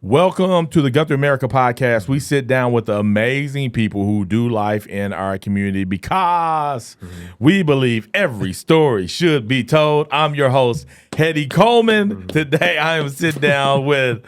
Welcome to the GuthrieAmerica podcast. We sit down with the amazing people who do life in our community because we believe every story should be told. I'm your host, Hetty Coleman. Today I am sitting down with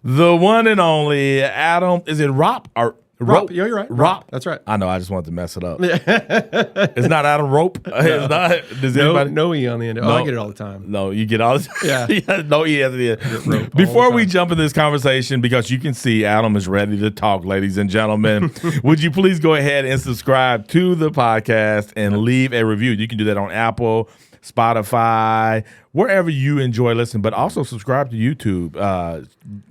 the one and only Adam. Is it Ropp or Ropp? You're right. Ropp. That's right. I know. I just wanted to mess it up. It's not Adam Ropp. It's not. Does anybody? No E on the end. No. I get it all the time. No, you get all this. Yeah. No E at the end. Before we jump in this conversation, because you can see Adam is ready to talk, ladies and gentlemen, would you please go ahead and subscribe to the podcast and leave a review? You can do that on Apple, Spotify, wherever you enjoy listening, but also subscribe to YouTube.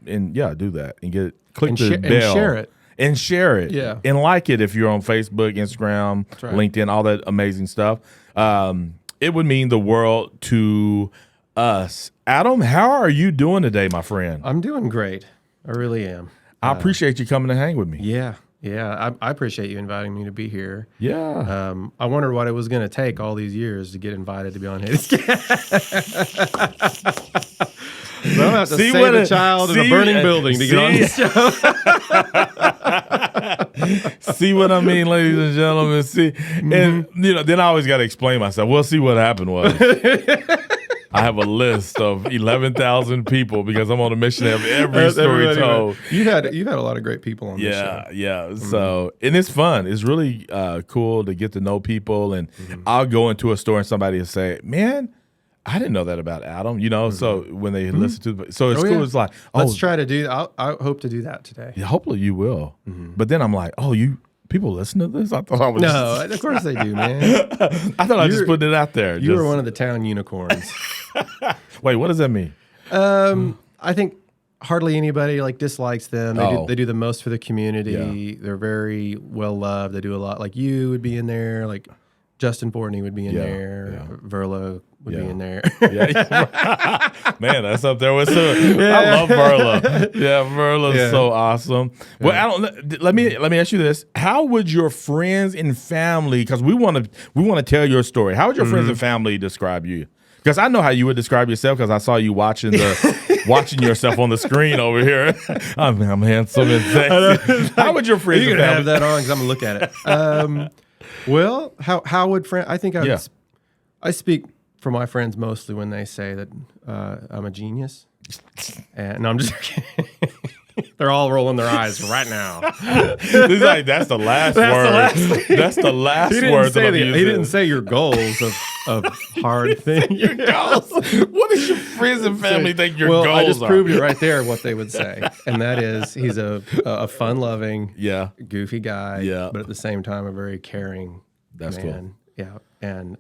And yeah, do that and click the bell. And share it. And share it. Yeah. And like it if you're on Facebook, Instagram, right. LinkedIn, all that amazing stuff. It would mean the world to us. Adam, how are you doing today, my friend? I'm doing great. I really am. I appreciate you coming to hang with me. Yeah. I appreciate you inviting me to be here. Yeah. I wondered what it was going to take all these years to get invited to be on Hetty's. So I'm going to have to save a child in a burning building to get on this show. See what I mean, ladies and gentlemen? See, and then I always got to explain myself. Well, see what happened was I have a list of 11,000 people because I'm on a mission to have every story told. You've had a lot of great people on this show. Yeah. So, and it's fun. It's really cool to get to know people. And I'll go into a store and somebody will say, "Man, I didn't know that about Adam," so when they listen to it's cool. Yeah. It's like, let's try to do that. I hope to do that today. Yeah, hopefully you will. But then I'm like, people listen to this? I thought I was of course they do, man. I thought I was just putting it out there. You were one of the town unicorns. Wait, what does that mean? I think hardly anybody dislikes them. They do the most for the community. Yeah. They're very well loved. They do a lot. Like you would be in there. Like Justin Fortney would be in there. Yeah. Verla would be in there. Man, that's up there with some. I love Verla. Yeah, Verla's so awesome. Well, Adam, let me ask you this: how would your friends and family? Because we want to tell your story. How would your friends and family describe you? Because I know how you would describe yourself. Because I saw you watching yourself on the screen over here. I'm handsome and sexy. How would your friends? You're gonna have that on because I'm gonna look at it. Well, how would friends? I think I speak for my friends mostly when they say that I'm a genius. And no, I'm just kidding. They're all rolling their eyes right now. It's like that's the last word. That's the last word. He didn't say your goals of hard things. Your goals. What does your friends and family think your goals are? I just proved it right there. What they would say, and that is he's a fun-loving, goofy guy, but at the same time a very caring. That's man. Cool. Yeah, and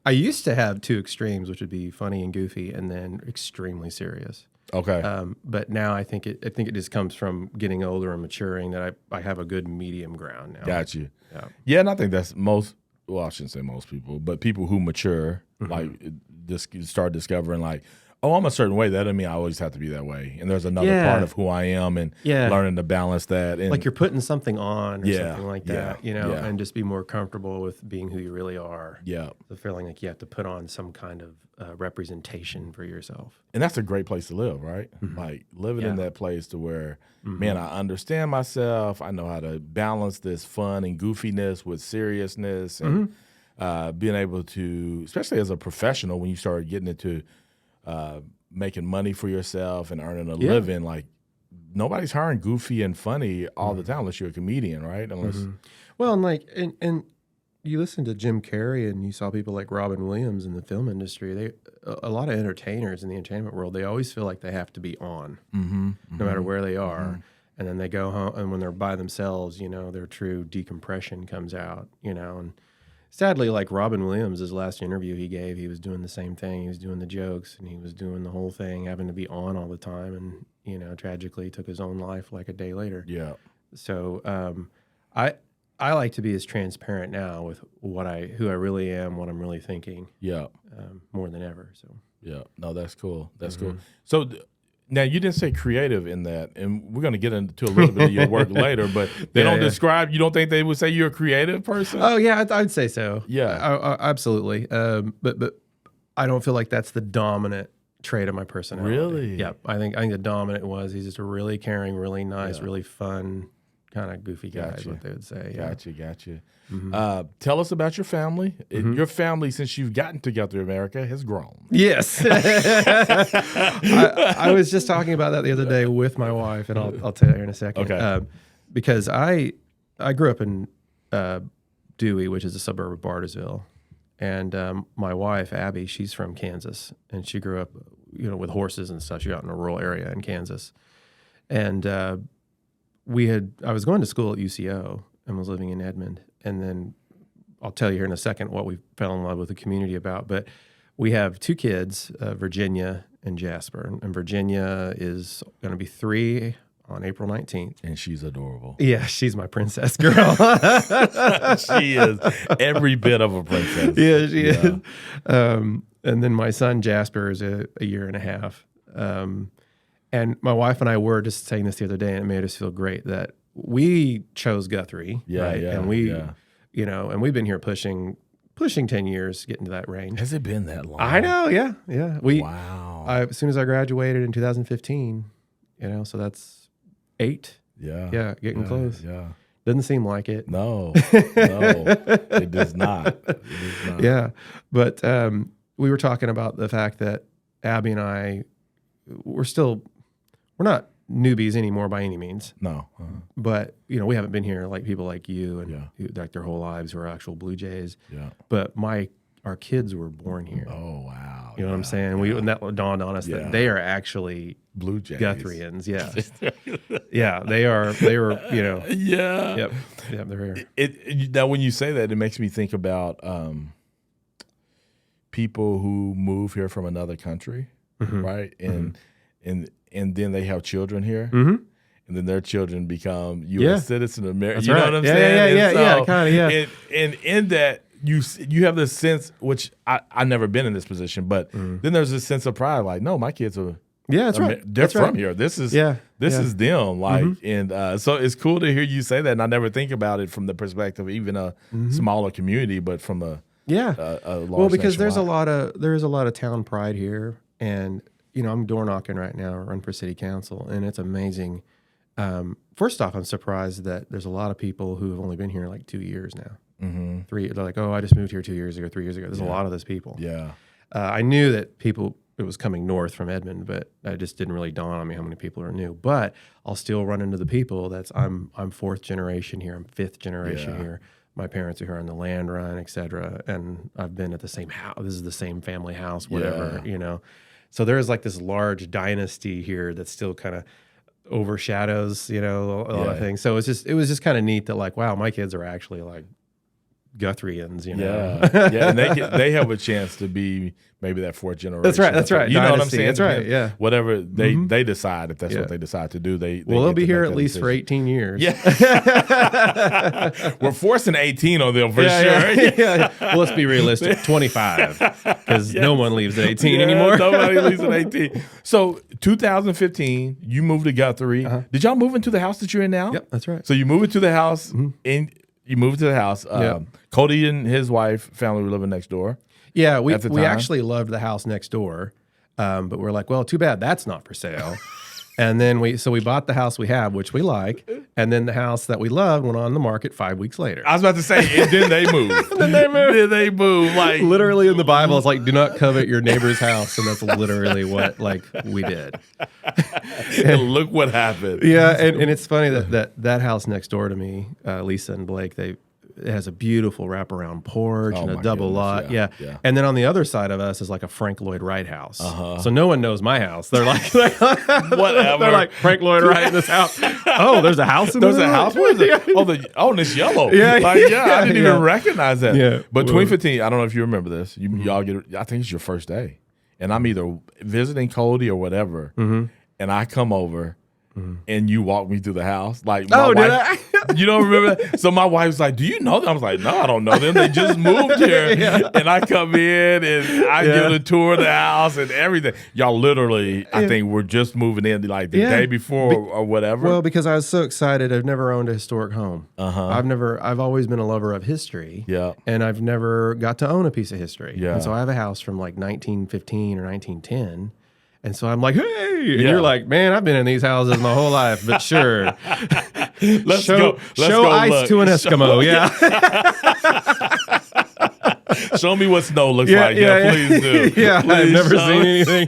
I used to have two extremes, which would be funny and goofy, and then extremely serious. Okay. But now I think it just comes from getting older and maturing that I have a good medium ground now. Got you. Yeah, and I think that's most. Well, I shouldn't say most people, but people who mature, start discovering I'm a certain way. That doesn't mean I always have to be that way. And there's another part of who I am, and learning to balance that. And you're putting something on or something like that, and just be more comfortable with being who you really are. Yeah. The feeling like you have to put on some kind of representation for yourself. And that's a great place to live, right? Living in that place to where, man, I understand myself. I know how to balance this fun and goofiness with seriousness and being able to, especially as a professional, when you start getting into making money for yourself and earning a living, nobody's hiring goofy and funny all the time unless you're a comedian, right? Unless well, and you listen to Jim Carrey and you saw people like Robin Williams in the film industry. A lot of entertainers in the entertainment world, they always feel like they have to be on, no matter where they are. And then they go home, and when they're by themselves, their true decompression comes out, and sadly, like Robin Williams, his last interview he gave, he was doing the same thing. He was doing the jokes, and he was doing the whole thing, having to be on all the time, and tragically took his own life like a day later. Yeah. So I like to be as transparent now with who I really am, what I'm really thinking. Yeah. More than ever. So. Yeah. No, that's cool. That's cool. So. Now, you didn't say creative in that, and we're going to get into a little bit of your work later, but they don't describe, you don't think they would say you're a creative person? Oh, yeah, I'd say so. Yeah. Absolutely. But I don't feel like that's the dominant trait of my personality. Really? Yeah. I think the dominant was he's just a really caring, really nice, really fun, kind of goofy guy is what they would say. Gotcha. Tell us about your family. Your family, since you've gotten to GuthrieAmerica, has grown. Yes. I was just talking about that the other day with my wife, and I'll tell you in a second. Okay. Because I grew up in Dewey, which is a suburb of Bartlesville. And my wife, Abby, she's from Kansas, and she grew up, with horses and stuff. She got in a rural area in Kansas. And I was going to school at UCO and was living in Edmond. And then I'll tell you here in a second what we fell in love with the community about. But we have 2 kids, Virginia and Jasper. And Virginia is going to be 3 on April 19th. And she's adorable. Yeah, she's my princess girl. She is every bit of a princess. Yeah, she is. And then my son Jasper is a year and a half. And my wife and I were just saying this the other day, and it made us feel great that we chose Guthrie. Right? And we, and we've been here pushing 10 years, getting to that range. Has it been that long? I know, yeah. Wow. As soon as I graduated in 2015, so that's 8. Yeah, getting close. Yeah. Doesn't seem like it. No, it does not. Yeah, but we were talking about the fact that Abby and I, we're not newbies anymore by any means. No. But, we haven't been here like people like you and who, like their whole lives who are actual Blue Jays. Yeah. But our kids were born here. Oh, wow. You know what I'm saying? And that dawned on us that they are actually Blue Jays. Guthrieans. Yeah. Yeah, they were, Yeah. Yep, they're here. Now, when you say that, it makes me think about people who move here from another country, right? And then they have children here. And then their children become U.S. citizens of America. You know what I'm saying? Yeah, kind of, yeah. And in that, you have this sense, which I've never been in this position, but then there's this sense of pride, like, no, my kids are that's right. They're from here. This is is them. Like, and so it's cool to hear you say that. And I never think about it from the perspective of even a smaller community, but from a large because nationwide. there is a lot of town pride here, and I'm door knocking right now, run for city council, and it's amazing. First off, I'm surprised that there's a lot of people who have only been here like 2 years now. 3. They're like, oh, I just moved here 2 years ago, 3 years ago. There's a lot of those people. Yeah. I knew that it was coming north from Edmond, but it just didn't really dawn on me how many people are new. But I'll still run into the people I'm 4th generation here. I'm 5th generation here. My parents are here on the land run, et cetera. And I've been at the same house. This is the same family house, whatever, So there's like this large dynasty here that still kind of overshadows, a lot of things. So it was just kind of neat that, like, wow, my kids are actually like Guthrians, and they have a chance to be maybe that 4th generation. That's right. You know what I'm saying? That's right. Yeah. Whatever they decide, if that's what they decide to do, they'll be here at least for 18 years. Yeah, we're forcing 18 on them for sure. Yeah. Well, let's be realistic. 25, because no one leaves at 18 anymore. Nobody leaves at 18. So 2015, you moved to Guthrie. Did y'all move into the house that you're in now? Yep, that's right. So you moved into the house You moved to the house. Cody and his wife, family were living next door. Yeah, we actually loved the house next door, but we're like, well, too bad that's not for sale. And then we bought the house we have, which we like, and then the house that we loved went on the market 5 weeks later. I was about to say, and then they moved. Then they moved. Like, literally in the Bible, it's like, do not covet your neighbor's house, and that's literally what we did. And look what happened. Yeah, and it's funny that house next door to me, Lisa and Blake, it has a beautiful wraparound porch and a double lot. Yeah. And then on the other side of us is like a Frank Lloyd Wright house. So no one knows my house. They're like, whatever. They're like, Frank Lloyd Wright in this house. Oh, there's a house in there? There's a house? What is it? And it's yellow. I didn't even recognize that. Yeah. But 2015, I don't know if you remember this. Y'all I think it's your first day. And I'm either visiting Cody or whatever. And I come over. And you walk me through the house. Like, my wife, you don't remember that? So my wife was like, do you know them? I was like, no, I don't know them. They just moved here. And I come in and I give a tour of the house and everything. Y'all literally, I think, were just moving in like the day before or whatever. Well, because I was so excited. I've never owned a historic home. I've always been a lover of history. And I've never got to own a piece of history. And so I have a house from like 1915 or 1910. And so I'm like, hey, and you're like, man, I've been in these houses my whole life, but sure. Let's show go ice look. to an Eskimo. Yeah. Show me what snow looks like. Please do. Yeah, Please I've never show. seen anything,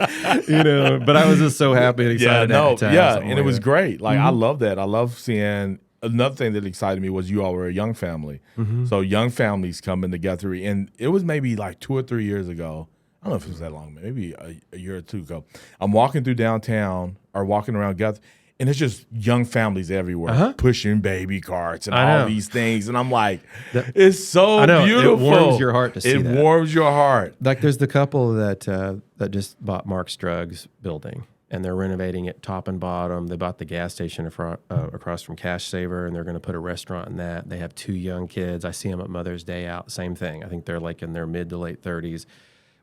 but I was just so happy and excited. And it was great. Like, I love that. I love seeing. Another thing that excited me was you all were a young family. So young families come into Guthrie, and it was maybe like 2 or 3 years ago. I don't know if it was that long, maybe a year or two ago. I'm walking through downtown or walking around Guthrie, and it's just young families everywhere pushing baby carts and all these things. And I'm like, it's so beautiful. It warms your heart to see that. It warms your heart. Like there's the couple that just bought Mark's Drugs building, and they're renovating it top and bottom. They bought the gas station across from Cash Saver, and they're going to put a restaurant in that. They have 2 young kids. I see them at Mother's Day out. Same thing. I think they're like in their mid to late 30s.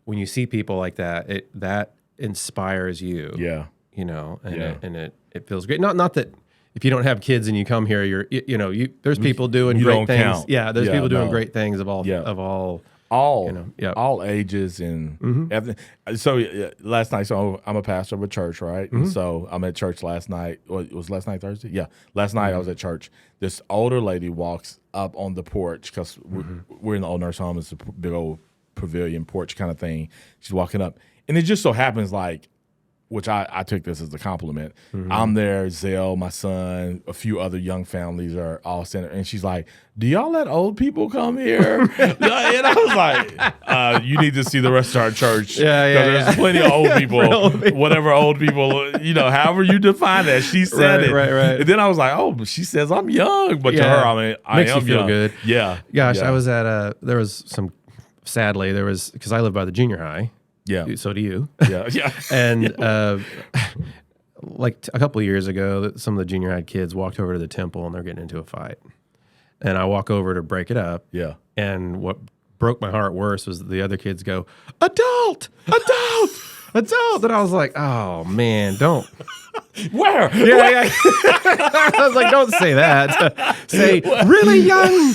When you see people like that, that inspires you. Yeah. You know, and it feels great. Not that if you don't have kids and you come here, there's people doing great things. Count. Yeah, there's people doing great things of all ages and ethnic. So last night, so I'm a pastor of a church, right? And so I'm at church last night. It was last night Thursday? Yeah, last night I was at church. This older lady walks up on the porch because we're in the old nurse home. It's a big old pavilion porch kind of thing. She's walking up, and it just so happens which I took this as a compliment. I'm there, Zell, my son, a few other young families are all centered. And she's like, do y'all let old people come here? And I was like, you need to see the rest of our church. There's plenty of old people, whatever old people, however you define that. She said it. Right. And then I was like, oh, she says I'm young. But to her, I mean, I makes am you feel young. good. Yeah. Gosh, I was at sadly, because I live by the junior high. Yeah. So do you. Yeah. And like a couple of years ago, some of the junior high kids walked over to the temple and they're getting into a fight. And I walk over to break it up. Yeah. And what broke my heart worse was the other kids go, adult. And I was like, oh, man, don't. Where? Yeah. I was like, don't say that. Say, really young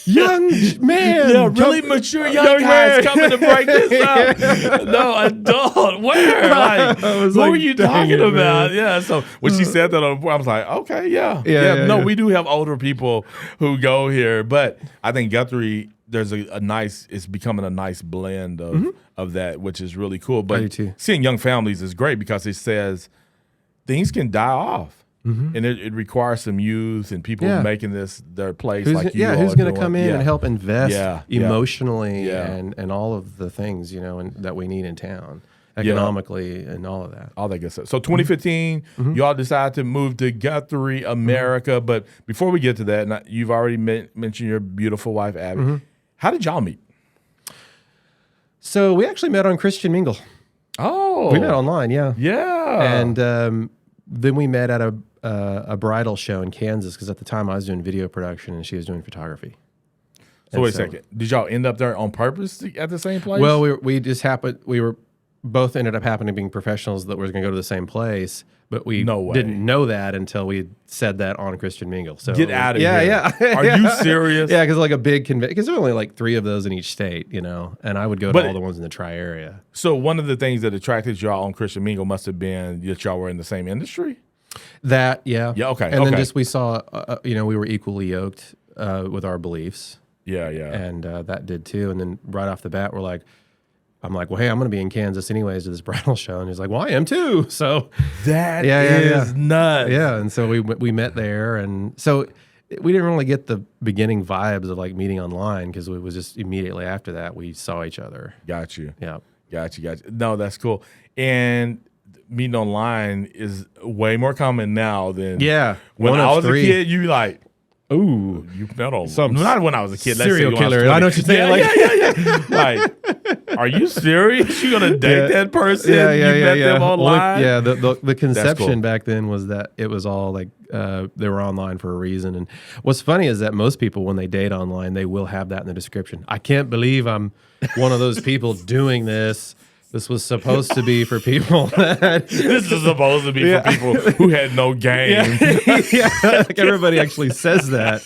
man. Yeah, really mature young guys coming to break this up. No, adult. Where? Like, who are you talking about? Yeah. So when she said that on the board, I was like, okay, yeah. We do have older people who go here, but I think Guthrie, there's it's becoming a nice blend of that, which is really cool. But seeing young families is great because it says things can die off. And it requires some youth and people making this their place. Who's going to come in and help invest emotionally Yeah. and all of the things and that we need in town economically and all of that. All that good stuff. So 2015, y'all decided to move to GuthrieAmerica. But before we get to that, you've already mentioned your beautiful wife, Abby. How did y'all meet? So we actually met on Christian Mingle. Oh, we met online, yeah. And then we met at a bridal show in Kansas because at the time I was doing video production and she was doing photography. So wait a second. Did y'all end up there on purpose at the same place? Well, we were both ended up happening to being professionals that were going to go to the same place, but we didn't know that until we said that on Christian Mingle. So get out of here. Yeah. Are you serious? Yeah, because like a big convention, because there are only like 3 of those in each state, and I would go to all the ones in the tri-area. So one of the things that attracted y'all on Christian Mingle must have been that y'all were in the same industry? That, yeah. Yeah, okay. And then just we saw, we were equally yoked with our beliefs. Yeah. And that did too. And then right off the bat, I'm like, well, hey, I'm going to be in Kansas anyways to this bridal show. And he's like, well, I am too. So that is nuts. Yeah. And so we met there. And so we didn't really get the beginning vibes of like meeting online because it was just immediately after that we saw each other. Got you. Yeah. Got you. No, that's cool. And meeting online is way more common now than when I was a kid. You like, ooh, you met on not when I was a kid. Serial killer. I know what you're saying. Yeah. Like, are you serious? You gonna date that person? Yeah. You met them online? The conception back then was that it was all like they were online for a reason. And what's funny is that most people, when they date online, they will have that in the description. I can't believe I'm one of those people doing this. This was supposed to be for people that... This is supposed to be for people who had no game. Like everybody actually says that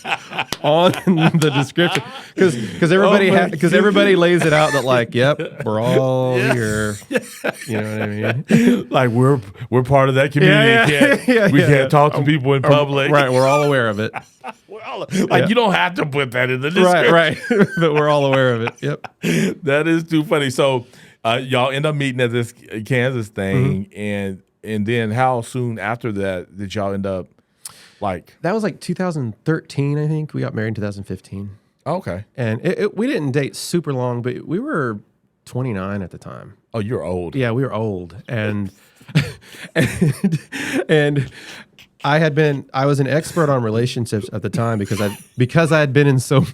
on the description because everybody lays it out that like, yep, we're all here. You know what I mean? Like we're part of that community. We can't talk to people in public. Right, we're all aware of it. You don't have to put that in the description. Right, but we're all aware of it. Yep. That is too funny. So y'all end up meeting at this Kansas thing, and then how soon after that did y'all end up like? That was like 2013, I think. We got married in 2015. Okay. And we didn't date super long, but we were 29 at the time. Oh, you're old. Yeah, we were old, and and I was an expert on relationships at the time because I'd been in so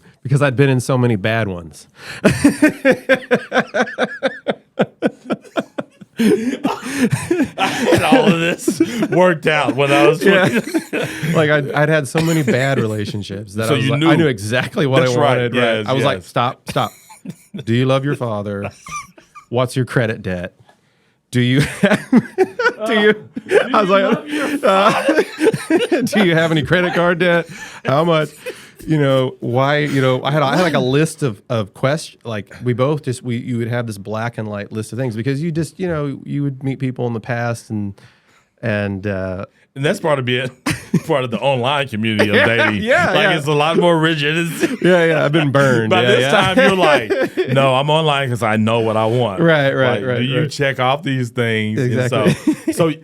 many bad ones. I had all of this worked out when I was 20. Like I'd had so many bad relationships that I knew exactly what I wanted. Right. Yes, I was like, stop. Do you love your father? What's your credit debt? Do you? I was like, do you have any credit card debt? How much? Why? I had like a list of questions. Like we both you would have this black and white list of things because you just you would meet people in the past and that's part of the online community of dating. It's a lot more rigid. I've been burned. By this time, you're like, no, I'm online because I know what I want. Right. Do you check off these things? Exactly.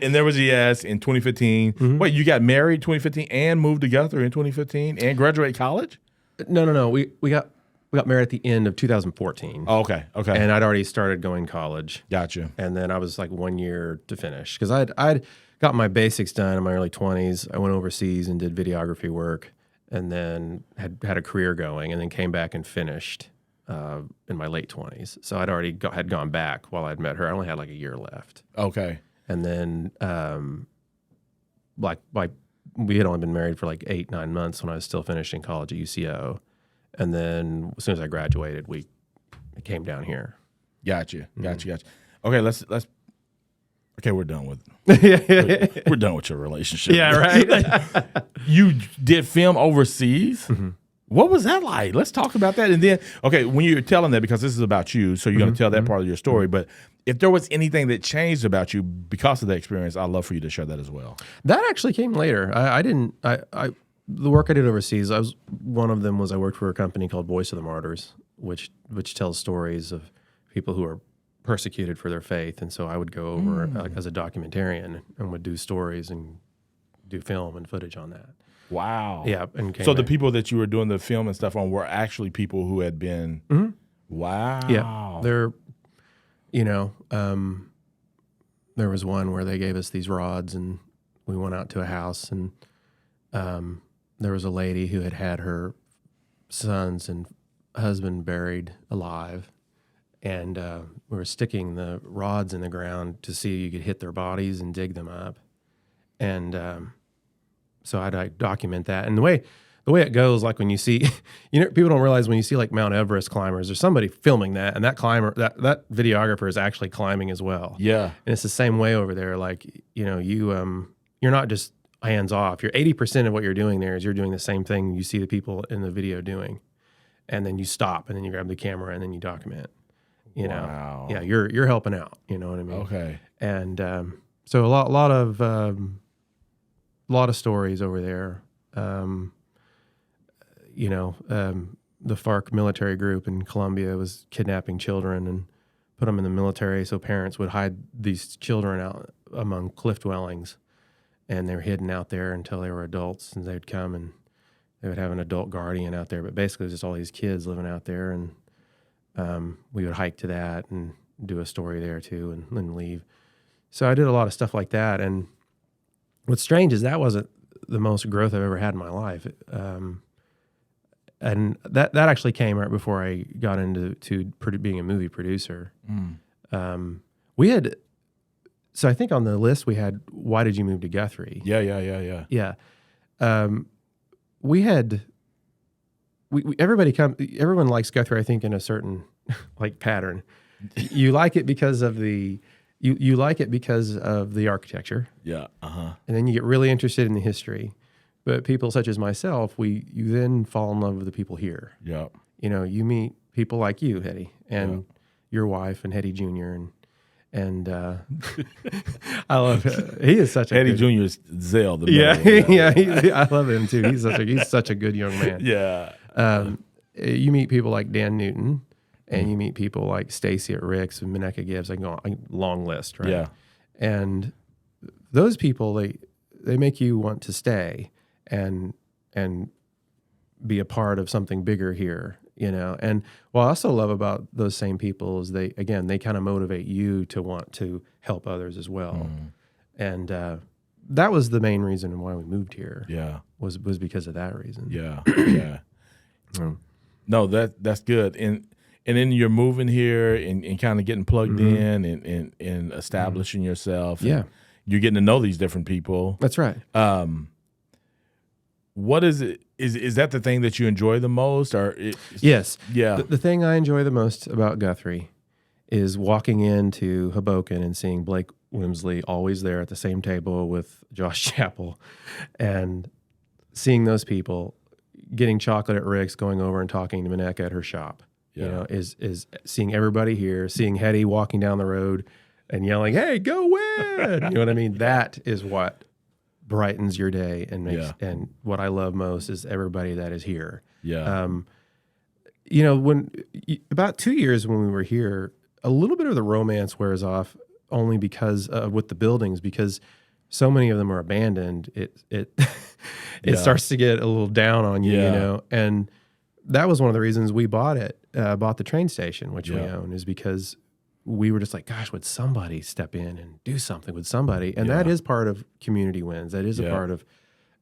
And there was a yes in 2015. Mm-hmm. Wait, you got married 2015 and moved to Guthrie in 2015 and graduated college? No. We got married at the end of 2014. Oh, okay. And I'd already started going to college. Gotcha. And then I was like 1 year to finish because I'd got my basics done in my early 20s. I went overseas and did videography work and then had a career going and then came back and finished in my late 20s. So I'd already had gone back while I'd met her. I only had like a year left. Okay. And then like we had only been married for like 8-9 months when I was still finishing college at UCO. And then as soon as I graduated, we came down here. Gotcha. Okay, Okay, we're done with it. We're done with your relationship. Yeah, right. You did film overseas. Mm-hmm. What was that like? Let's talk about that. And then, okay, when you're telling that, because this is about you, so you're going to tell that part of your story. But if there was anything that changed about you because of that experience, I'd love for you to share that as well. That actually came later. The work I did overseas, one of them was I worked for a company called Voice of the Martyrs, which tells stories of people who are persecuted for their faith, and so I would go over as a documentarian and would do stories and do film and footage on that. Wow. Yeah. So the people that you were doing the film and stuff on were actually people who had been. Mm-hmm. Wow. Yeah. There was one where they gave us these rods and we went out to a house and there was a lady who had her sons and husband buried alive. And we were sticking the rods in the ground to see if you could hit their bodies and dig them up. And so I'd document that. And the way it goes, like when you see, people don't realize when you see like Mount Everest climbers, there's somebody filming that, and that climber, that videographer is actually climbing as well. Yeah. And it's the same way over there. Like, you're not just hands off. You're 80% of what you're doing there is you're doing the same thing you see the people in the video doing. And then you stop, and then you grab the camera, and then you document. Wow. Yeah, you're helping out. You know what I mean? Okay. And so a lot of stories over there. The FARC military group in Colombia was kidnapping children and put them in the military so parents would hide these children out among cliff dwellings, and they were hidden out there until they were adults, and they'd come and they would have an adult guardian out there. But basically, it was just all these kids living out there, and we would hike to that and do a story there too, and then leave. So I did a lot of stuff like that. And what's strange is that wasn't the most growth I've ever had in my life. And that actually came right before I got into being a movie producer. We had, so I think on the list we had, why did you move to Guthrie? Yeah. We had, everyone likes Guthrie, I think, in a certain like pattern. You like it because of you like it because of the architecture. Yeah. And then you get really interested in the history. But people such as myself, you then fall in love with the people here. Yeah. You know, you meet people like you, Hetty, and your wife, and Hetty Jr. and I love him. He is such a Eddie good, Jr. is Zell. I love him too. He's such a good young man. Yeah. You meet people like Dan Newton, and you meet people like Stacy at Rick's and Minecca Gibbs. I go on, long list, right? Yeah. And those people, they make you want to stay and be a part of something bigger here, you know. And what I also love about those same people is they kind of motivate you to want to help others as well. And that was the main reason why we moved here. Yeah. Was because of that reason. Yeah. Yeah. No, that's good. And then you're moving here and kind of getting plugged in and establishing yourself. Yeah. You're getting to know these different people. That's right. What is it? Is that the thing that you enjoy the most? Or yes. Yeah. The thing I enjoy the most about Guthrie is walking into Hoboken and seeing Blake Wimsley always there at the same table with Josh Chappell, and seeing those people, getting chocolate at Rick's, going over and talking to Minecca at her shop. Yeah. You know, is seeing everybody here, seeing Hetty walking down the road and yelling, "Hey, go win!" You know what I mean? That is what brightens your day and makes. And what I love most is everybody that is here. Yeah. You know, about 2 years when we were here, a little bit of the romance wears off only because with the buildings, because so many of them are abandoned. It starts to get a little down on you, you know. And that was one of the reasons we bought the train station, which we own, is because we were just like, gosh, would somebody step in and do something with somebody? And that is part of community wins. That is a part of,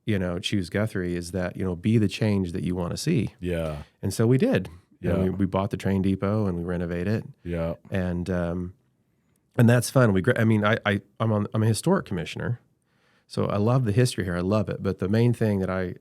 you know, Choose Guthrie, is that, you know, be the change that you want to see. Yeah. And so we did. Yeah. You know, we bought the train depot and we renovated it. Yeah. And that's fun. I'm a historic commissioner, so I love the history here. I love it. But the main thing that I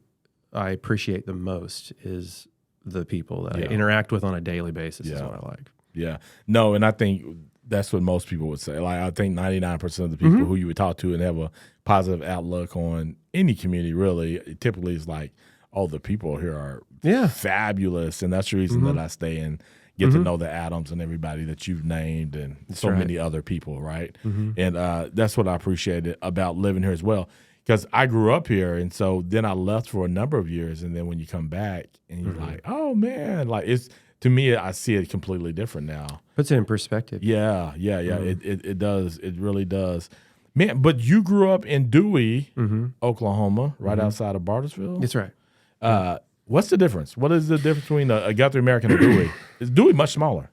appreciate the most is the people that I interact with on a daily basis is what I like. Yeah. No, and I think that's what most people would say. Like, I think 99% of the people who you would talk to and have a positive outlook on any community, really, it typically is like, oh, the people here are fabulous. And that's the reason that I stay and get to know the Adams and everybody that you've named, and many other people, right? And that's what I appreciated about living here as well, because I grew up here, and so then I left for a number of years, and then when you come back and you're like, oh, man, like, it's, to me, I see it completely different now. Puts it in perspective. Yeah. It does. It really does. Man, but you grew up in Dewey, Oklahoma, right outside of Bartlesville? That's right. What's the difference? What is the difference between a GuthrieAmerica and a Dewey? Is Dewey much smaller?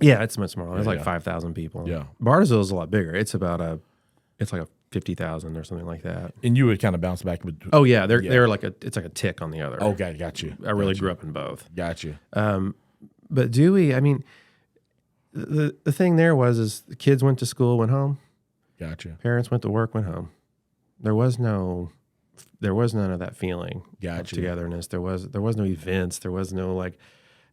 Yeah, it's much smaller. There's like 5,000 people. Yeah. Bartlesville is a lot bigger. It's like a 50,000 or something like that. And you would kind of bounce back with. Oh yeah, they're like it's like a tick on the other. Okay, got you. I really grew up in both. Got you. But Dewey, I mean, the thing there is the kids went to school, went home. Gotcha. Parents went to work, went home. There was none of that feeling of togetherness. There was no events. There was no like,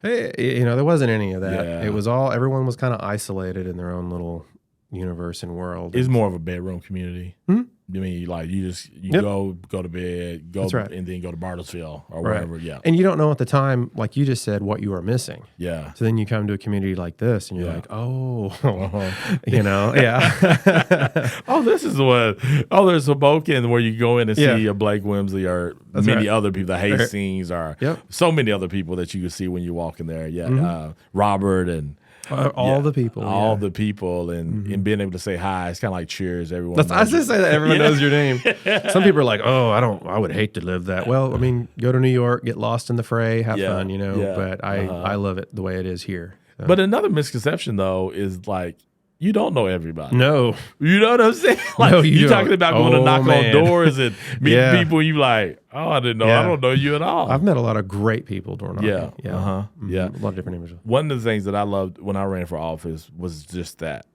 hey, you know, there wasn't any of that. Yeah. It was everyone was kind of isolated in their own little universe and world. It's more of a bedroom community. I mean, like, you go to bed, and then go to Bartlesville or wherever. Yeah. And you don't know at the time, like you just said, what you are missing. Yeah. So then you come to a community like this, and you're like, oh, you know, oh, this is what. Oh, there's Hoboken where you go in and see a Blake Wimsley or many other people, the Hastings, or so many other people that you can see when you walk in there. Yeah. Robert and. All the people, and being able to say hi. It's kind of like Cheers. Everyone. I was just say that everyone knows your name. Some people are like, "Oh, I would hate to live that." Well, I mean, go to New York, get lost in the fray, have fun, you know. Yeah. But I love it the way it is here. So. But another misconception, though, is like, you don't know everybody. No. You know what I'm saying? Like, no, you're talking about going to knock on doors and meet people. You like, oh, I didn't know. I don't know you at all. I've met a lot of great people door knocking. Yeah. A lot of different images. One of the things that I loved when I ran for office was just that.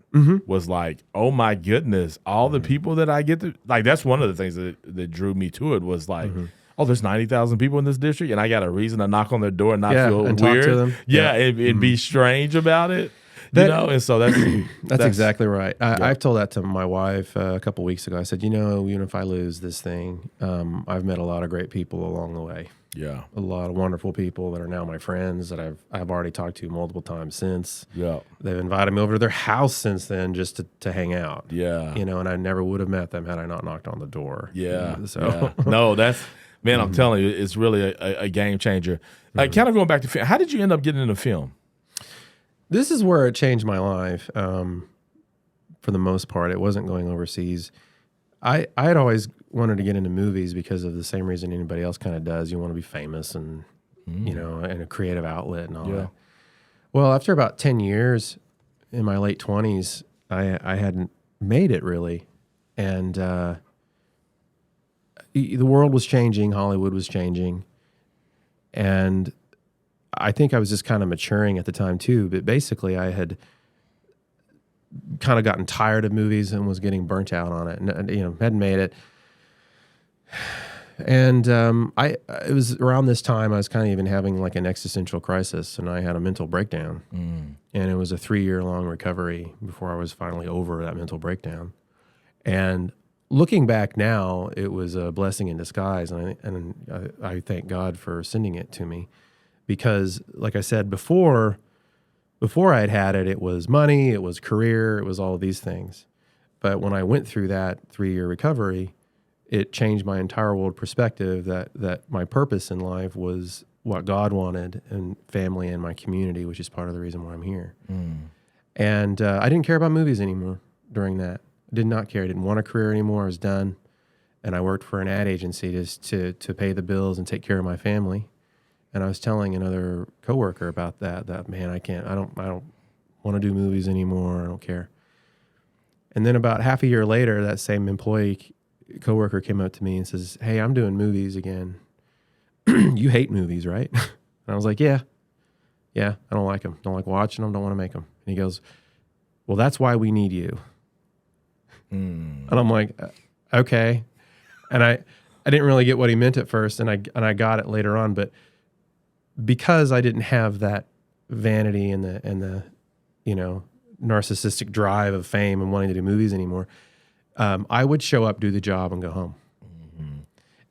Was like, oh my goodness, all the people that I get to, like, that's one of the things that drew me to it was like, oh, there's 90,000 people in this district, and I got a reason to knock on their door and not feel and weird. Talk to them. And be strange about it. And so that's exactly right. I've told that to my wife a couple weeks ago. I said, even if I lose this thing, I've met a lot of great people along the way. Yeah, a lot of wonderful people that are now my friends that I've already talked to multiple times since. Yeah, they've invited me over to their house since then just to hang out. Yeah, and I never would have met them had I not knocked on the door. No, that's man. I'm telling you, it's really a game changer. Like, kind of going back to film. How did you end up getting into film? This is where it changed my life. For the most part, it wasn't going overseas. I had always wanted to get into movies because of the same reason anybody else kind of does. You want to be famous and, and a creative outlet and all that. Well, after about 10 years in my late 20s, I hadn't made it really. And the world was changing. Hollywood was changing. And I think I was just kind of maturing at the time too. But basically I had kind of gotten tired of movies and was getting burnt out on it, and hadn't made it. And it was around this time I was kind of even having like an existential crisis, and I had a mental breakdown. And it was a 3-year long recovery before I was finally over that mental breakdown. And looking back now, it was a blessing in disguise, and I thank God for sending it to me, because like I said before I had it, it was money, it was career, it was all of these things. But when I went through that 3-year recovery, it changed my entire world perspective that my purpose in life was what God wanted, and family and my community, which is part of the reason why I'm here. And I didn't care about movies anymore during that. I did not care. I didn't want a career anymore. I was done. And I worked for an ad agency just to pay the bills and take care of my family. And I was telling another coworker about that man, I don't want to do movies anymore. I don't care. And then about half a year later, that same coworker came up to me and says, "Hey, I'm doing movies again. You hate movies, right?" And I was like, yeah, I don't like them. Don't like watching them. Don't want to make them. And he goes, "Well, that's why we need you." And I'm like, okay. And I didn't really get what he meant at first, and I got it later on, but because I didn't have that vanity and the narcissistic drive of fame and wanting to do movies anymore, I would show up, do the job, and go home.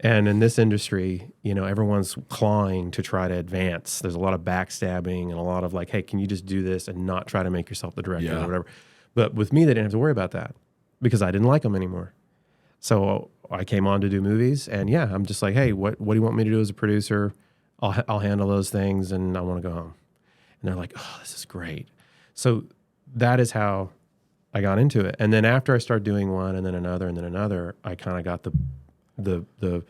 And in this industry, everyone's clawing to try to advance. There's a lot of backstabbing and a lot of like, hey, can you just do this and not try to make yourself the director or whatever? But with me, they didn't have to worry about that because I didn't like them anymore. So I came on to do movies, and I'm just like, hey, what do you want me to do as a producer? I'll handle those things, and I want to go home. And they're like, oh, this is great. So that is how I got into it. And then after I started doing one and then another, I kind of got the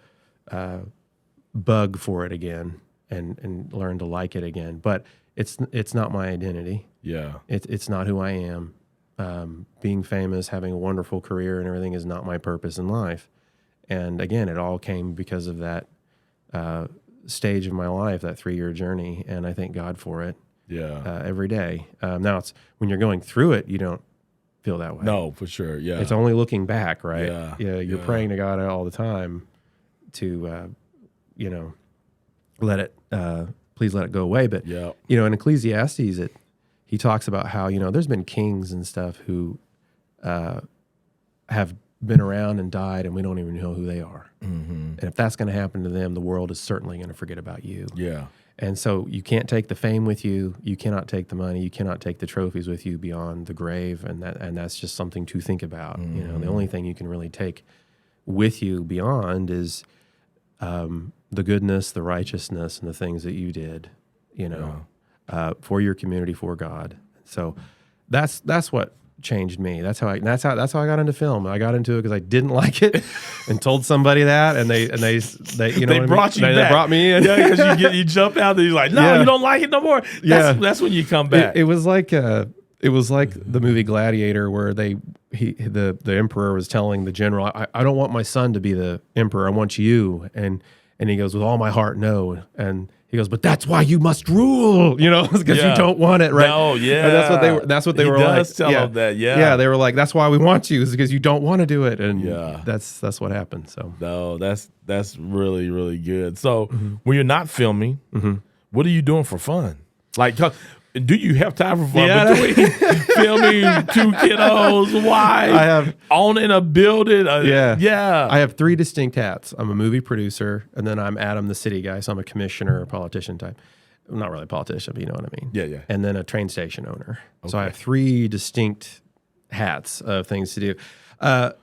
bug for it again and learned to like it again. But it's not my identity. Yeah. It's not who I am. Being famous, having a wonderful career and everything is not my purpose in life. And again, it all came because of that stage of my life, that 3-year journey, and I thank God for it. Every day. Now it's when you're going through it, you don't feel that way. No, for sure. Yeah, it's only looking back, right? You're praying to God all the time to, let it, please let it go away. But in Ecclesiastes, he talks about how there's been kings and stuff who have been around and died, and we don't even know who they are. And if that's going to happen to them, the world is certainly going to forget about you. And so you can't take the fame with you. You cannot take the money. You cannot take the trophies with you beyond the grave. And that's just something to think about. The only thing you can really take with you beyond is the goodness, the righteousness, and the things that you did, for your community, for God. So that's what changed me. That's how I got into film. I got into it because I didn't like it, and told somebody that, and they brought you back. They brought me in. Because you jump out there, you're like, no, you don't like it no more. That's when you come back. It was like the movie Gladiator, where the emperor was telling the general, I don't want my son to be the emperor. I want you. And he goes, with all my heart, no. And he goes, but that's why you must rule, because you don't want it, right? No, And that's what they were like. He does tell him that, they were like, that's why we want you, is because you don't want to do it, and that's what happened. So no, that's really, really good. So when you're not filming, what are you doing for fun? Like, do you have time for fun between filming 2 kiddos, wife, I have owning a building? Yeah. I have 3 distinct hats. I'm a movie producer, and then I'm Adam the city guy, so I'm a commissioner or politician type. I'm not really a politician, but you know what I mean. Yeah. And then a train station owner. Okay. So I have 3 distinct hats of things to do.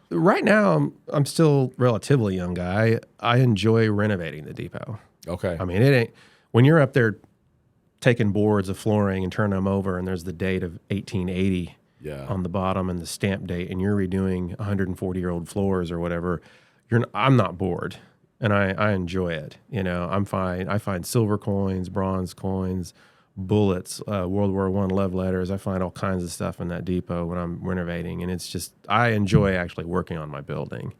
Right now, I'm still relatively young guy. I enjoy renovating the depot. Okay. I mean, it ain't when you're up there taking boards of flooring and turning them over, and there's the date of 1880 on the bottom and the stamp date, and you're redoing 140-year-old floors or whatever. I'm not bored, and I enjoy it. You know, I'm fine. I find silver coins, bronze coins, bullets, World War I love letters. I find all kinds of stuff in that depot when I'm renovating, and it's just I enjoy actually working on my building.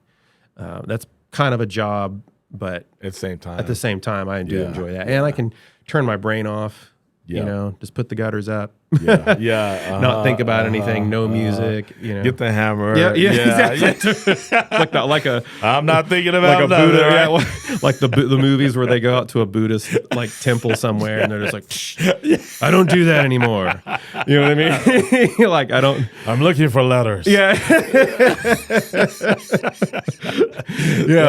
That's kind of a job, but at the same time, I do enjoy that, and I can turn my brain off. You know, just put the gutters up. Not think about anything. No music. You know, get the hammer. Exactly. like a. I'm not thinking about like a Buddha. Right? Like the movies where they go out to a Buddhist like temple somewhere and they're just like, shh, I don't do that anymore. You know what I mean? Like I don't. I'm looking for letters. Yeah.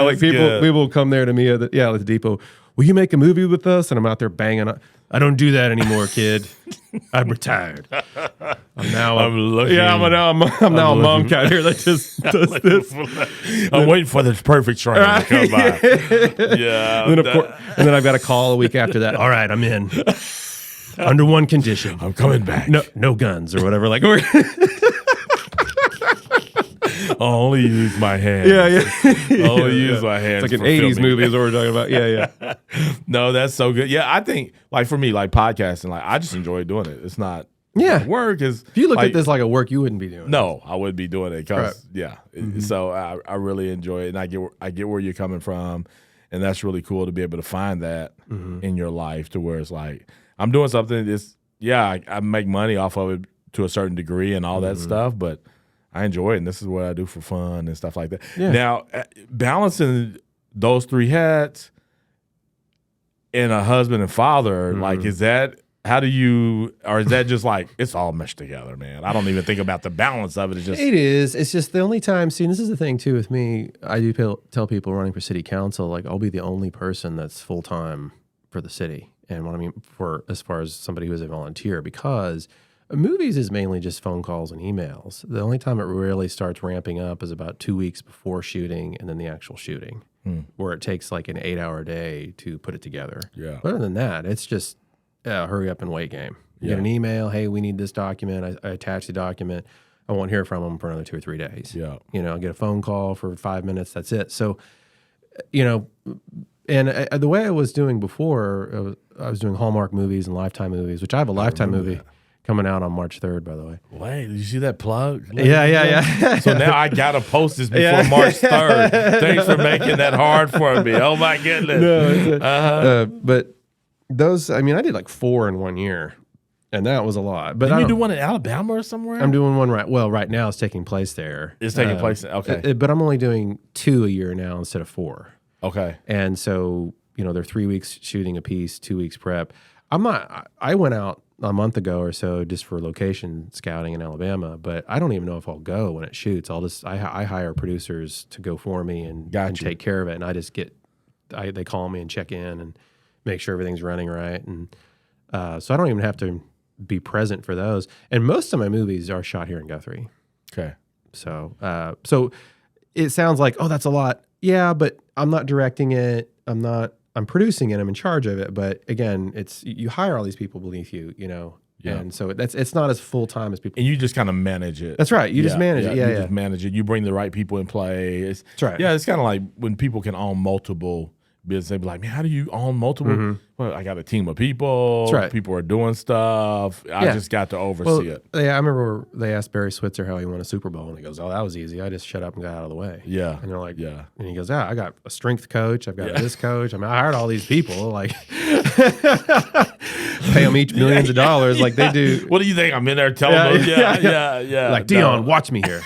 Like people come there to me at the depot. Will you make a movie with us? And I'm out there banging. I don't do that anymore, kid. I'm retired. I'm now a monk out here that just does this. I'm waiting for this perfect train to come by. Yeah. And then I've got a call a week after that. All right, I'm in. Under one condition. I'm coming back. No guns or whatever. Like I'll only use my hands. I'll only use my hands. It's like an 80s movie is what we're talking about. Yeah. No, that's so good. Yeah, I think like for me, like podcasting, like I just enjoy doing it. It's not work. If you look at this like a work, you wouldn't be doing it. No, I wouldn't be doing it because So I really enjoy it, and I get where you're coming from, and that's really cool to be able to find that in your life to where it's like I'm doing something that's I make money off of it to a certain degree and all that stuff, but I enjoy it, and this is what I do for fun and stuff like that. Yeah. Now, balancing those 3 hats and a husband and father, like, is that how do you, or is that just like it's all meshed together, man? I don't even think about the balance of it. It is. It's just the only time. See, and this is the thing too with me. I do tell people running for city council, like I'll be the only person that's full time for the city, and what I mean for as far as somebody who is a volunteer, because movies is mainly just phone calls and emails. The only time it really starts ramping up is about 2 weeks before shooting and then the actual shooting, where it takes like an 8-hour day to put it together. Yeah. But other than that, it's just hurry up and wait game. You get an email, hey, we need this document. I attach the document. I won't hear from them for another 2 or 3 days. Yeah. You know, get a phone call for 5 minutes. That's it. So, you know, and the way I was doing before, I was doing Hallmark movies and Lifetime movies, which I have a Lifetime movie coming out on March 3rd, by the way. Wait, did you see that plug? Yeah. So now I got to post this before March 3rd. Thanks for making that hard for me. Oh, my goodness. No, but those, I mean, I did like 4 in 1 year, and that was a lot. But did you do one in Alabama or somewhere? I'm doing one right now. It's taking place there. It's taking place, okay. But I'm only doing 2 a year now instead of 4. Okay. And so, you know, they're 3 weeks shooting a piece, 2 weeks prep. I went out a month ago or so just for location scouting in Alabama, but I don't even know if I'll go when it shoots. I hire producers to go for me and take care of it, and I just they call me and check in and make sure everything's running right, and so I don't even have to be present for those. And most of my movies are shot here in Guthrie. Okay, so it sounds like, oh, that's a lot. Yeah, but I'm not directing it. I'm producing it. I'm in charge of it. But again, you hire all these people beneath you, you know, and so it's not as full time as people. And you just kind of manage it. That's right. You just manage it. Yeah, you just manage it. You bring the right people in play. That's right. Yeah, it's kind of like when people can own multiple business. They be like, man, how do you own multiple? Well, I got a team of people. That's right. People are doing stuff. I just got to oversee it. Yeah, I remember they asked Barry Switzer how he won a Super Bowl, and he goes, "Oh, that was easy. I just shut up and got out of the way." Yeah, and they're like, "Yeah," and he goes, "Yeah, I got a strength coach. I've got this coach. I mean, I hired all these people. Like, pay them each millions of dollars, like they do." What do you think? I'm in there telling them, yeah. Like, Dion, watch me here.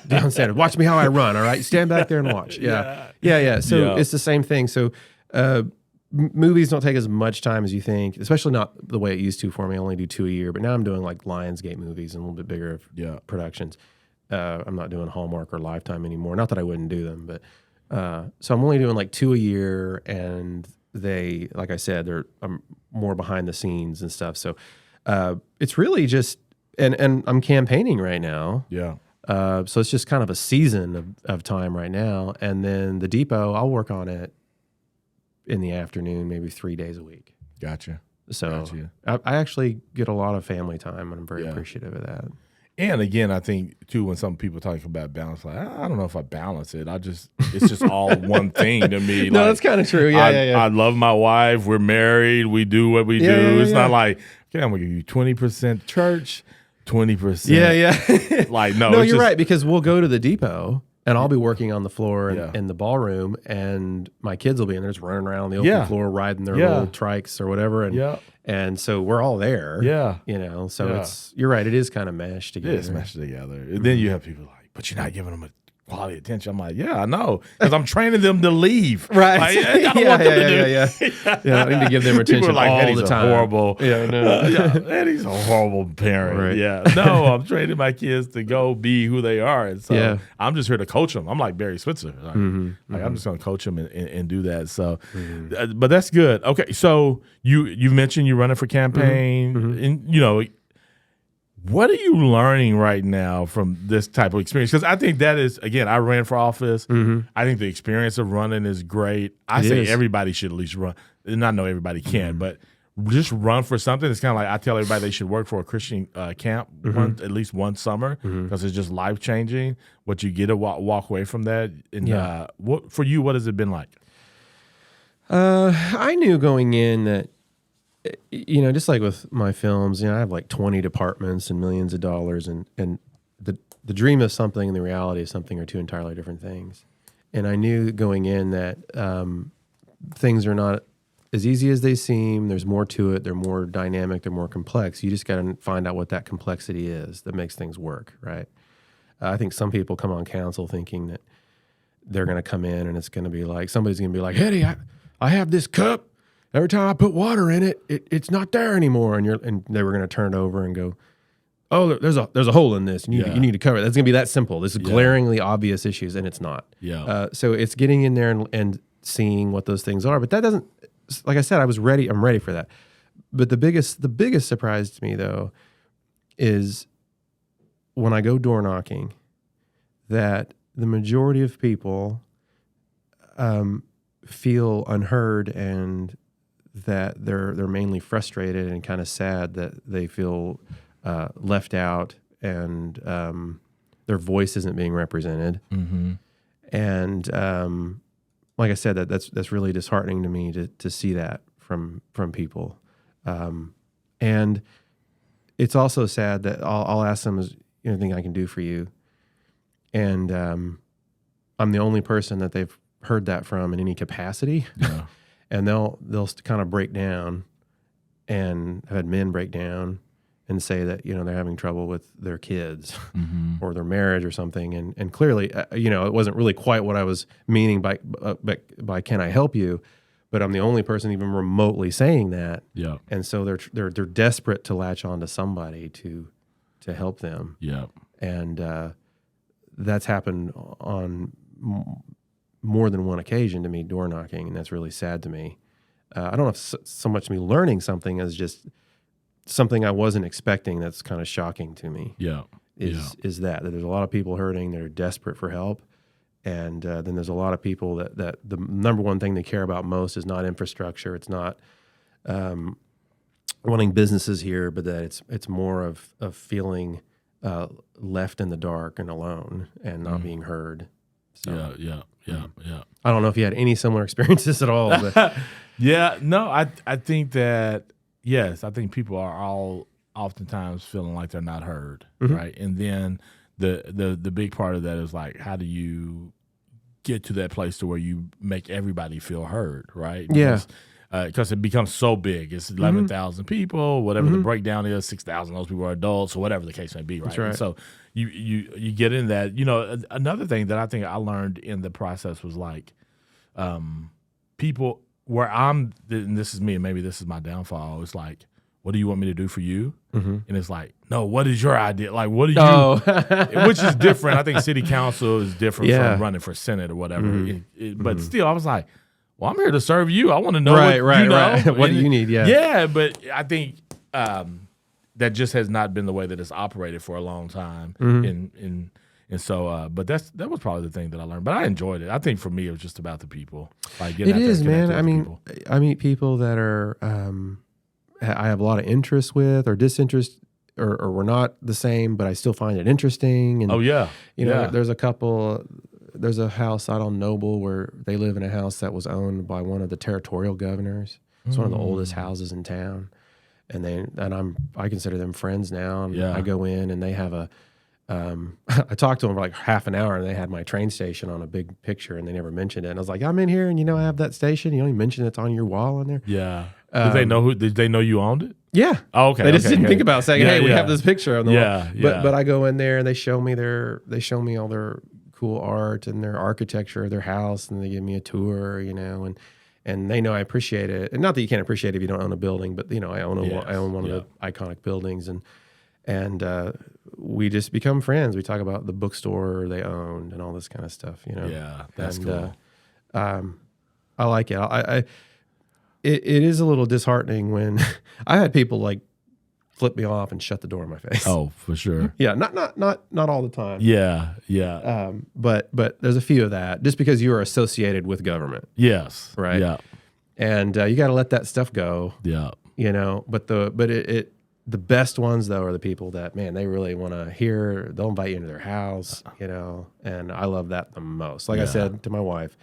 Dion Sanders, watch me how I run. All right, stand back there and watch. Yeah. So it's the same thing. So. movies don't take as much time as you think, especially not the way it used to for me. I only do 2 a year, but now I'm doing like Lionsgate movies and a little bit bigger productions. I'm not doing Hallmark or Lifetime anymore. Not that I wouldn't do them, but so I'm only doing like 2 a year, and they, like I said, I'm more behind the scenes and stuff. So it's really just, and I'm campaigning right now. Yeah. So it's just kind of a season of time right now. And then the depot, I'll work on it in the afternoon, maybe 3 days a week. Gotcha. So I actually get a lot of family time, and I'm very appreciative of that. And again, I think too, when some people talk about balance, like I don't know if I balance it. It's just all one thing to me. No, like, that's kind of true. Yeah. I love my wife. We're married. We do what we do. It's not like, okay, I'm gonna give you 20% church, 20%. Yeah. Like no, no, you're right, because we'll go to the depot. And I'll be working on the floor in the ballroom, and my kids will be in there just running around the open floor, riding their little trikes or whatever. And so we're all there. Yeah. So you're right. It is kind of meshed together. It is meshed together. And then you have people like, but you're not giving them a quality attention. I'm like, yeah, I know, because I'm training them to leave. Right. Like, I don't want them to do. Yeah, I need to give them attention like, all Eddie's the time. Horrible. Yeah, no. Eddie's a horrible parent. Right. Yeah. No, I'm training my kids to go be who they are. And so I'm just here to coach them. I'm like Barry Switzer. Like, I'm just going to coach them and do that. So, but that's good. Okay. So you mentioned you're running for campaign, and what are you learning right now from this type of experience? Because I think that is, again, I ran for office. I think the experience of running is great. I say everybody should at least run. And I know everybody can, but just run for something. It's kind of like I tell everybody they should work for a Christian camp at least one summer, because it's just life-changing. What you get to walk away from that. And what for you, what has it been like? I knew going in that, just like with my films, I have like 20 departments and millions of dollars, and the dream of something and the reality of something are two entirely different things. And I knew going in that things are not as easy as they seem. There's more to it. They're more dynamic. They're more complex. You just got to find out what that complexity is that makes things work, right? I think some people come on council thinking that they're going to come in and it's going to be like, somebody's going to be like, Eddie, I have this cup. Every time I put water in it, it's not there anymore. And they were going to turn it over and go, oh, there's a hole in this. You need to cover it. That's going to be that simple. This is glaringly obvious issues, and it's not. So it's getting in there and seeing what those things are. But that doesn't, like I said, I'm ready for that. But the biggest surprise to me, though, is when I go door knocking, that the majority of people feel unheard, and that they're mainly frustrated and kind of sad that they feel left out, and their voice isn't being represented. And like I said, that's really disheartening to me to see that from people. And it's also sad that I'll ask them, is anything I can do for you? And I'm the only person that they've heard that from in any capacity. And they'll kind of break down, and I've had men break down and say that they're having trouble with their kids or their marriage or something, and clearly it wasn't really quite what I was meaning by can I help you, but I'm the only person even remotely saying that. And so they're desperate to latch on to somebody to help them. And that's happened on more than one occasion to me, door knocking, and that's really sad to me. I don't know if so much me learning something as just something I wasn't expecting. That's kind of shocking to me. Is that there's a lot of people hurting, they're desperate for help, and then there's a lot of people that the number one thing they care about most is not infrastructure. It's not wanting businesses here, but that it's more of feeling left in the dark and alone and not being heard. So, I don't know if you had any similar experiences at all. But. No, I think that, yes, I think people are all oftentimes feeling like they're not heard, right? And then the big part of that is like, how do you get to that place to where you make everybody feel heard, right? Because it becomes so big. It's 11,000 people, whatever the breakdown is, 6,000 of those people are adults, or whatever the case may be, right? That's right. And so you get in that. Another thing that I think I learned in the process was like, people where and this is me, and maybe this is my downfall. It's like, what do you want me to do for you? And it's like, no, what is your idea? Like, what do you, which is different. I think city council is different from running for Senate or whatever. But still, I was like, well, I'm here to serve you. I want to know what do you need? Yeah. Yeah. But I think that just has not been the way that it's operated for a long time. And so, but that was probably the thing that I learned. But I enjoyed it. I think for me, it was just about the people. Like getting it is, man. I mean, people. I meet people that are, I have a lot of interest with or disinterest, or we're not the same, but I still find it interesting. And, there's a couple, there's a house out on Noble where they live in a house that was owned by one of the territorial governors. It's one of the oldest houses in town. And I consider them friends now. And I go in and they have I talked to them for like half an hour, and they had my train station on a big picture, and they never mentioned it. And I was like, I'm in here, and I have that station. You don't even mention it's on your wall in there. Yeah. Did they know you owned it? Yeah. Oh, okay. They just didn't think about saying, hey, we have this picture on the wall. Yeah. But I go in there and they show me all their cool art and their architecture of their house, and they give me a tour, and they know I appreciate it. And not that you can't appreciate it if you don't own a building, but I own one of the iconic buildings, and we just become friends. We talk about the bookstore they owned and all this kind of stuff, Yeah, that's cool. I like it. It is a little disheartening when I had people like flip me off and shut the door in my face. Oh, for sure. Yeah, not all the time. Yeah. But there's a few of that just because you are associated with government. Yes. Right. Yeah. And you got to let that stuff go. Yeah. But the best ones though are the people that, man, they really want to hear. They'll invite you into their house, and I love that the most. Like I said to my wife,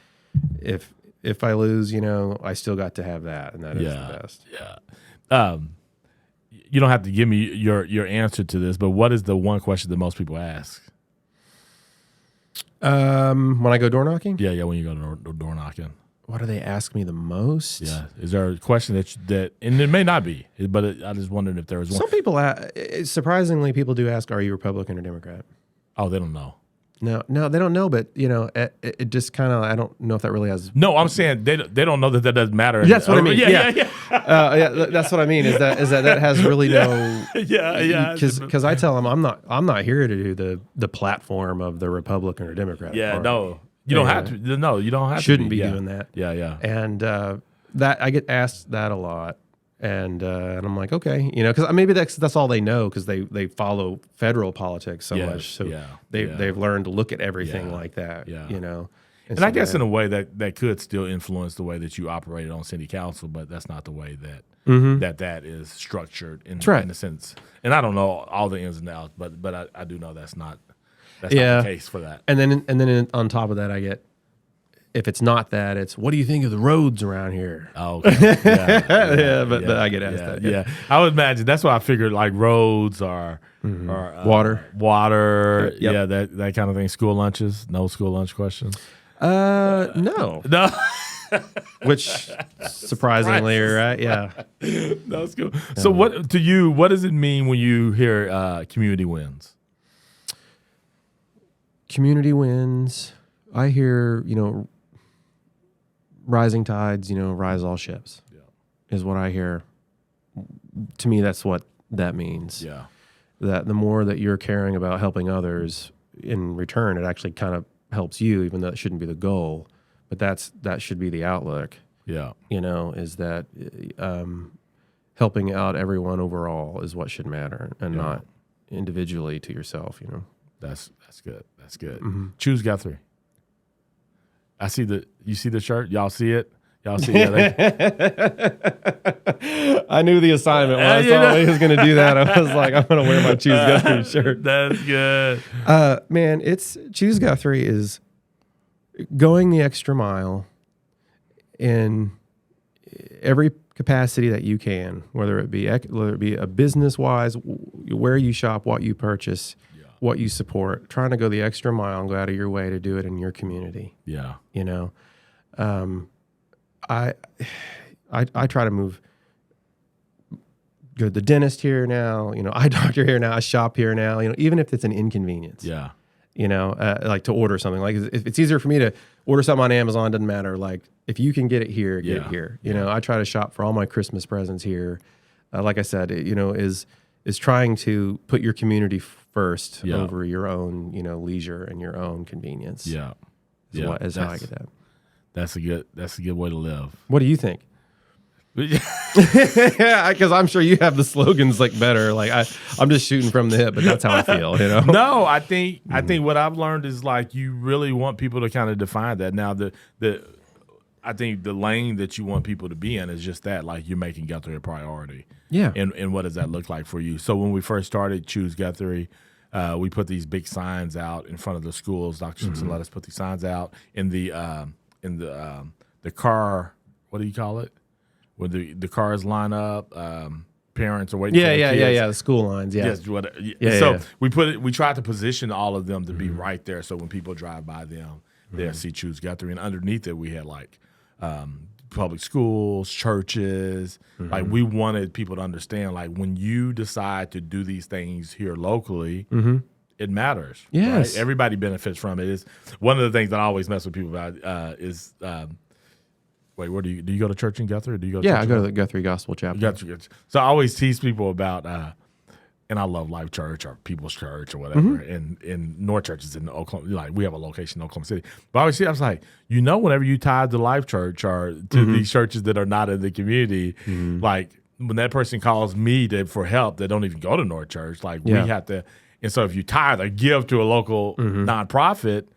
if I lose, I still got to have that, and that is the best. Yeah. You don't have to give me your answer to this, but what is the one question that most people ask? When I go door knocking? Yeah, when you go door knocking. What do they ask me the most? Yeah. Is there a question that and it may not be, but I just wondered if there was one. Some people, surprisingly, people do ask, are you Republican or Democrat? Oh, they don't know. No, they don't know, but it just kind of, I don't know if that really has. No, I'm saying they don't know that doesn't matter. That's what I mean. Yeah. That's what I mean. Is that has really no. Yeah. Because I tell them I'm not here to do the platform of the Republican or Democrat. Yeah, Party. no, you don't have to. No, you don't have to. Shouldn't be doing that. Yeah. And that I get asked that a lot. And I'm like, okay, because maybe that's all they know because they follow federal politics so much, so they've learned to look at everything like that, And I guess in a way that could still influence the way that you operated on city council, but that's not the way that that is structured in a sense. And I don't know all the ins and outs, but I do know that's not the case for that. And then on top of that, I get. If it's not that, it's what do you think of the roads around here? Oh, okay. But I get asked that. Yeah, I would imagine that's why I figured like roads are water, that kind of thing. School lunches, no school lunch questions. No. Which surprisingly, right? Yeah, that's cool. So, what does it mean when you hear community wins? Community wins. I hear, rising tides, rise all ships, is what I hear. To me, that's what that means. Yeah. That the more that you're caring about helping others, in return, it actually kind of helps you, even though it shouldn't be the goal. But that should be the outlook. Yeah. Is that helping out everyone overall is what should matter, and not individually to yourself. That's good. That's good. Mm-hmm. Choose Guthrie. I see you see the shirt? Y'all see it? Y'all see it? I knew the assignment when I saw he was going to do that. I was like, I'm going to wear my Choose Guthrie shirt. That's good. Man, Choose Guthrie is going the extra mile in every capacity that you can, whether it be a business-wise, where you shop, what you purchase, what you support, trying to go the extra mile and go out of your way to do it in your community. Yeah. I try to go to the dentist here now, eye doctor here now, I shop here now, even if it's an inconvenience. Yeah. like to order something. Like if it's easier for me to order something on Amazon, doesn't matter. Like if you can get it here, get it here. I try to shop for all my Christmas presents here. Like I said, is trying to put your community first over your own, leisure and your own convenience. Yeah. Is how I get that. That's a good way to live. What do you think? Because I'm sure you have the slogans like better. Like I'm just shooting from the hip, but that's how I feel. No, I think what I've learned is like you really want people to kind of define that. Now I think the lane that you want people to be in is just that, like you're making Guthrie a priority. Yeah. And what does that look like for you? So when we first started Choose Guthrie, we put these big signs out in front of the schools. Dr. Simpson let us put these signs out in the car. What do you call it? When the cars line up, parents are waiting. For the kids. The school lines. Yeah. Yes. We tried to position all of them to be right there, so when people drive by them, they'll see Choose Guthrie, and underneath it we had like public schools, churches. Like we wanted people to understand, like when you decide to do these things here locally, it matters. Yes, right? Everybody benefits from it. It's one of the things that I always mess with people about is. Wait, where do you go to church in Guthrie? Or do you go? To church I go to the Guthrie Gospel Chapel. So I always tease people about, and I love Life Church or People's Church or whatever. And North Church is in Oklahoma. Like we have a location in Oklahoma City. But I was like, whenever you tie to Life Church or to these churches that are not in the community, like when that person calls me for help, they don't even go to North Church. Like we have to. And so if you tithe or give to a local nonprofit.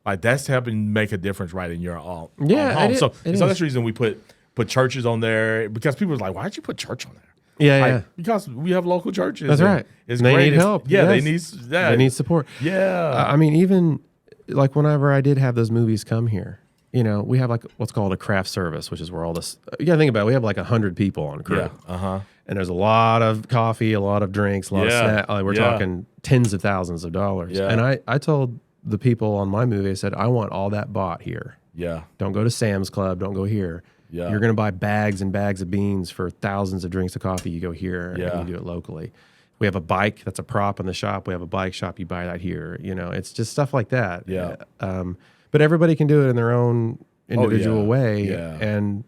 Like that's helping make a difference right in your own home. So that's the reason we put churches on there, because people are like, why'd you put church on there? Because we have local churches. That's right. It's they great. Need help. Yeah, yes. They need support. Yeah. I mean, even like whenever I did have those movies come here, we have like what's called a craft service, which is where all this. You gotta think about it. We have like 100 people on crew. Yeah. And there's a lot of coffee, a lot of drinks, a lot of snacks. Like we're talking tens of thousands of dollars. Yeah. And I told the people on my movie, I said, I want all that bought here. Yeah. Don't go to Sam's Club. Don't go here. Yeah. You're going to buy bags and bags of beans for thousands of drinks of coffee. You go here and you do it locally. We have a bike that's a prop in the shop. We have a bike shop. You buy that here. It's just stuff like that. Yeah. But everybody can do it in their own individual way. Yeah. And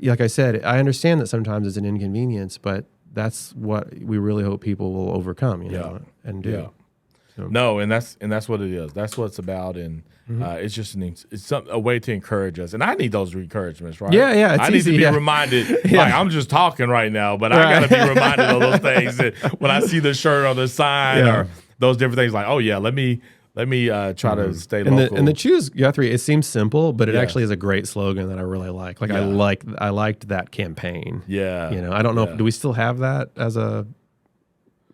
like I said, I understand that sometimes it's an inconvenience, but that's what we really hope people will overcome, and do. Yeah. No, and that's what it is. That's what it's about, and it's just a way to encourage us. And I need those encouragements, right? Yeah. I need to be reminded. Like I'm just talking right now, but I got to be reminded of those things. That when I see the shirt or the sign or those different things, like, oh yeah, let me try to stay local. And the Choose Guthrie, it seems simple, but it actually is a great slogan that I really like. Like I liked that campaign. Yeah. I don't know. Do we still have that as a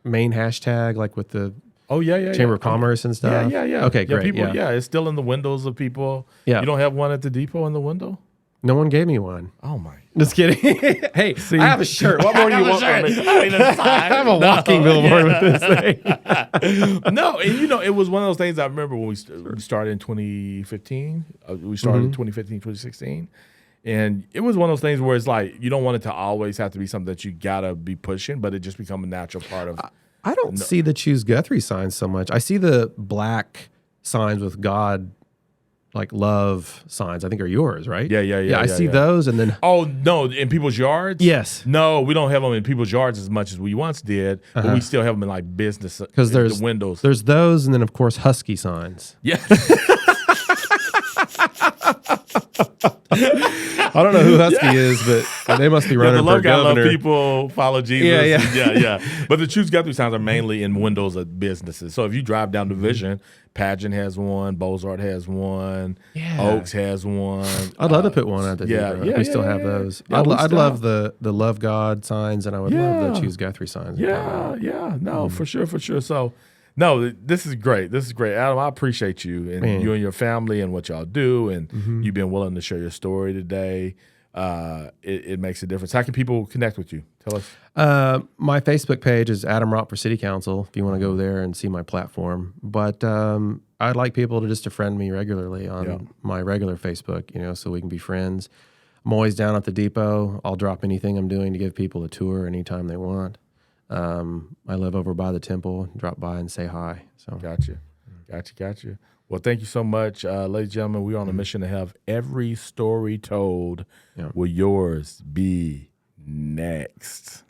main hashtag, like with the Chamber of Commerce and stuff? Yeah. Okay, great. People, it's still in the windows of people. Yeah. You don't have one at the depot in the window? No one gave me one. Oh, my. Just kidding. Hey, I have a shirt. What more do you want from me? I have a walking billboard with this thing. No, and it was one of those things I remember when we started in 2015. We started in 2015, 2016. And it was one of those things where it's like you don't want it to always have to be something that you got to be pushing, but it just become a natural part of I don't see the Choose Guthrie signs so much. I see the black signs with God, like love signs. I think are yours, right? Yeah. I see those, and then no, in people's yards. Yes. No, we don't have them in people's yards as much as we once did, but we still have them in like business because there's the windows. There's those, and then of course husky signs. Yeah. I don't know who Husky is, but they must be running for governor. Love people, follow Jesus. Yeah. But the Choose Guthrie signs are mainly in windows of businesses. So if you drive down Division, Pageant has one, Bozart has one, Oaks has one. I'd love to put one at the depot. We still have those. I'd love the Love God signs, and I would love the Choose Guthrie signs. No, for sure. So, no, this is great. Adam, I appreciate you and you and your family and what y'all do, and you've been willing to share your story today. It makes a difference. How can people connect with you? Tell us. My Facebook page is Adam Ropp for City Council, if you want to go there and see my platform. But I'd like people to just friend me regularly on my regular Facebook, so we can be friends. I'm always down at the depot. I'll drop anything I'm doing to give people a tour anytime they want. I live over by the temple. Drop by and say hi. So Gotcha. Gotcha. Well, thank you so much, ladies and gentlemen. We're on a mission to have every story told. Will yours be next?